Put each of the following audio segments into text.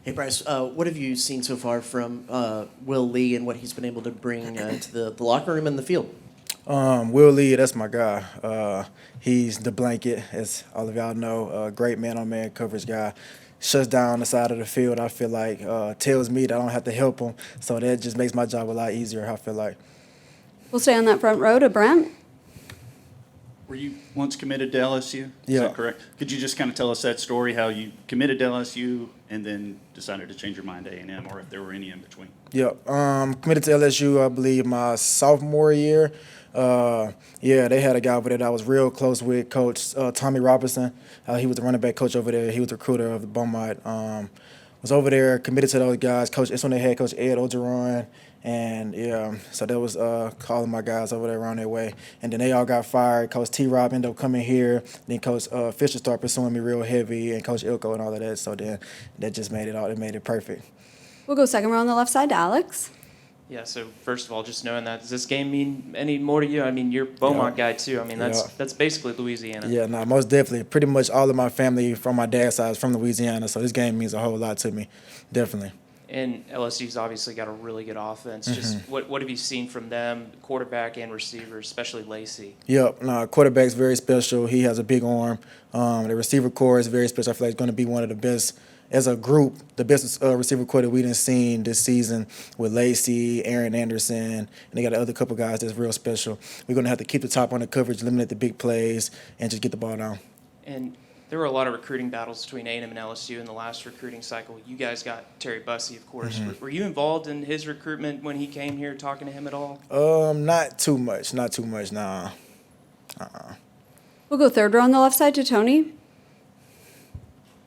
Hey, Bryce, what have you seen so far from Will Lee and what he's been able to bring to the locker room and the field? Will Lee, that's my guy. He's the blanket, as all of y'all know. Great man-on-man coverage guy. Shuts down the side of the field. I feel like tells me that I don't have to help him, so that just makes my job a lot easier. I feel like. We'll stay on that front row to Brent. Were you once committed to LSU? Is Yeah. that correct? Could you just kind of tell us that story, how you committed to LSU and then decided to change your mind to A&M, or if there were any in between? Yep. Committed to LSU, I believe, my sophomore year. They had a guy over there that I was real close with, Coach Tommy Robinson. He was the running back coach over there. He was the recruiter of the Beaumont. Was over there, committed to those guys. Coach, it's when they had Coach Ed Ogeron. And, so that was calling my guys over there around their way. And then they all got fired. Coach T-Rob ended up coming here. Then Coach Fisher started pursuing me real heavy, and Coach Ilko and all of that. So then that just made it perfect. We'll go second row on the left side to Alex. Yeah, so first of all, just knowing that, does this game mean any more to you? I mean, you're Beaumont guy too. I mean, that's basically Louisiana. Yeah, no, most definitely. Pretty much all of my family from my dad's side is from Louisiana, so this game means a whole lot to me, definitely. And LSU's obviously got a really good offense. Just what have you seen from them, quarterback and receiver, especially Lacey? Yep, no, quarterback's very special. He has a big arm. The receiver core is very special. I feel like it's going to be one of the best, as a group, the best receiver core that we done seen this season with Lacey, A&M Anderson, and they got another couple guys that's real special. We're going to have to keep the top on the coverage, eliminate the big plays, and just get the ball down. And there were a lot of recruiting battles between A&M and LSU in the last recruiting cycle. You guys got Terry Bussey, of course. Were you involved in his recruitment when he came here, talking to him at all? Not too much, nah. We'll go third row on the left side to Tony.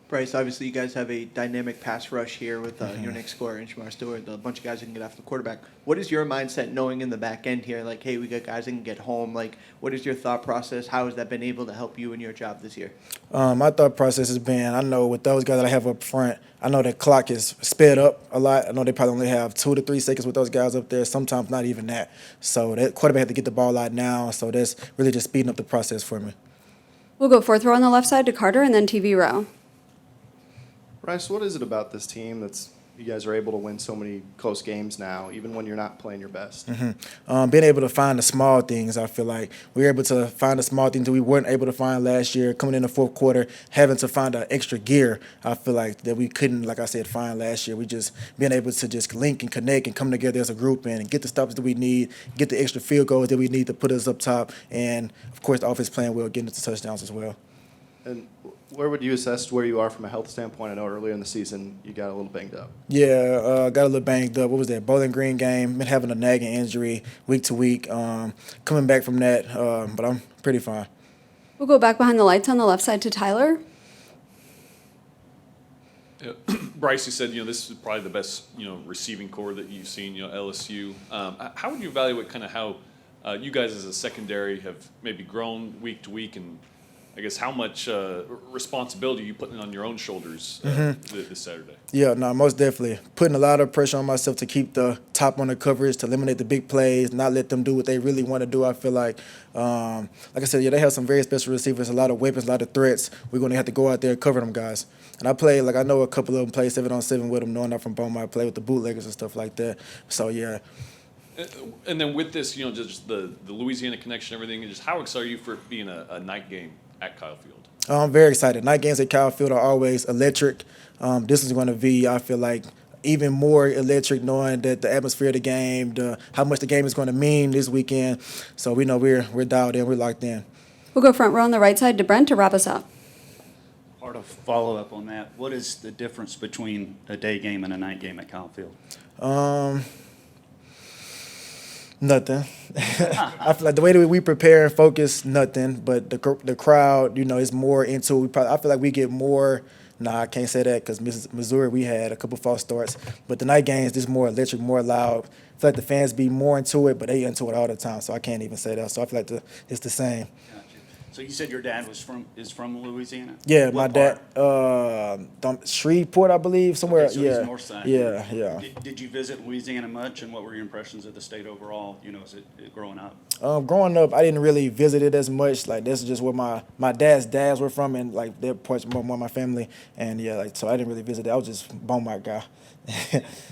Bryce, obviously you guys have a dynamic pass rush here with your next scorer, Shamar Stewart, a bunch of guys who can get after the quarterback. What is your mindset knowing in the back end here, like, hey, we got guys that can get home? Like, what is your thought process? How has that been able to help you in your job this year? My thought process has been, I know with those guys that I have up front, I know the clock is sped up a lot. I know they probably only have 2 to 3 seconds with those guys up there, sometimes not even that. So that quarterback had to get the ball out now, so that's really just speeding up the process for me. We'll go fourth row on the left side to Carter and then TV row. Bryce, what is it about this team that's you guys are able to win so many close games now, even when you're not playing your best? Being able to find the small things, I feel like we were able to find the small things that we weren't able to find last year. Coming in the fourth quarter, having to find an extra gear, I feel like that we couldn't, like I said, find last year. We just being able to just link and connect and come together as a group and get the stops that we need, get the extra field goals that we need to put us up top, and of course the offense playing well, getting us the touchdowns as well. And where would you assess where you are from a health standpoint? I know earlier in the season you got a little banged up. Yeah, got a little banged up. What was that? Bowling Green game. Been having a nagging injury week to week. Coming back from that, but I'm pretty fine. We'll go back behind the lights on the left side to Tyler. Bryce, you said this is probably the best receiving core that you've seen. LSU. How would you evaluate kind of how you guys as a secondary have maybe grown week to week, and I guess how much responsibility are you putting on your own shoulders this Saturday? Yeah, no, most definitely. Putting a lot of pressure on myself to keep the top on the coverage, to eliminate the big plays, not let them do what they really want to do. I feel like I said, they have some very special receivers, a lot of weapons, a lot of threats. We're going to have to go out there and cover them guys. And I know a couple of them play 7-on-7 with them, knowing I'm from Beaumont. I play with the bootleggers and stuff like that. So, yeah. And then with this, just the Louisiana connection, everything, and just how excited are you for it being a night game at Kyle Field? I'm very excited. Night games at Kyle Field are always electric. This is going to be, I feel like, even more electric, knowing that the atmosphere of the game, how much the game is going to mean this weekend. So we know we're dialed in, we're locked in. We'll go front row on the right side to Brent to wrap us up. Part of follow-up on that, what is the difference between a day game and a night game at Kyle Field? Nothing. I feel like the way that we prepare and focus, nothing. But the crowd, is more into it. I feel like we get more. Nah, I can't say that because Missouri, we had a couple false starts. But the night games, just more electric, more loud. I feel like the fans be more into it, but they into it all the time. So I can't even say that. So I feel like it's the same. Gotcha. So you said your dad is from Louisiana? Yeah, What my part? dad, Shreveport, I believe, somewhere. Okay, so yeah, he's north side. yeah. Did you visit Louisiana much, and what were your impressions of the state overall, as it growing up? Growing up, I didn't really visit it as much. Like this is just where my dads were from, and like they're parts more of my family. And yeah, like so I didn't really visit it. I was just Beaumont guy.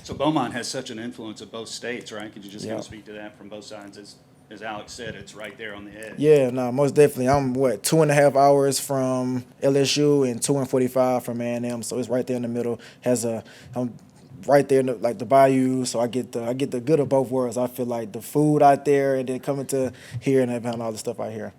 So Beaumont has such an influence of both states, right? Could you just kind Yeah. of speak to that from both sides? As Alex said, it's right there on the edge. Yeah, no, most definitely. I'm 2.5 hours from LSU and 2 and 45 from A&M, so it's right there in the middle. I'm right there in the bayou, so I get the good of both worlds. I feel like the food out there, and then coming to here and having all the stuff out here.